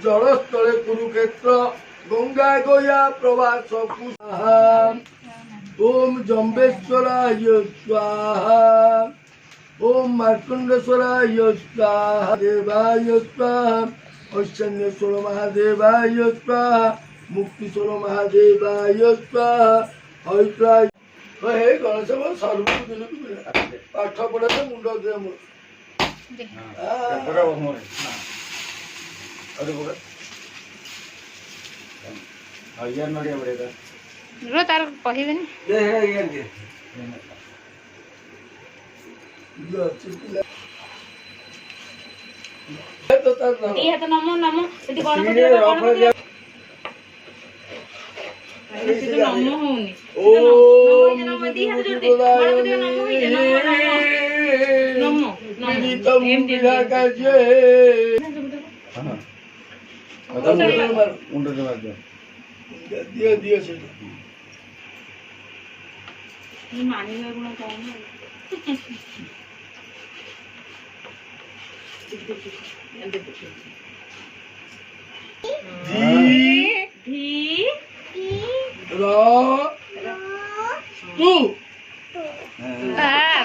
জলস্থলে কুরুক্ষেত্র গঙ্গা গয়া প্রবাস কুসাহা ওম জম্বেশ্বরায় স্বাহা ওম মার্কণ্ডেশ্বরায় স্বাহা দেবায় স্বাহা ঐশন্যেশ্বর মহাদেবায় স্বাহা মুক্তিশ্বর মহাদেবায় স্বাহা ঐত্রায় হে গণেশ সর্বদিন পাঠ পড়ে মুন্ড দিয়ে ତାର କହିବେନି ନମ ନମ ସେଠି କଣ ନମ ହଉନି দিয়ে দিয়েছে ମାନିବା ଗୁଣ କମ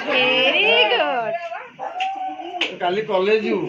ଭେରି ଗୁଡ୍ କାଲି କଲେଜ ଯିବୁ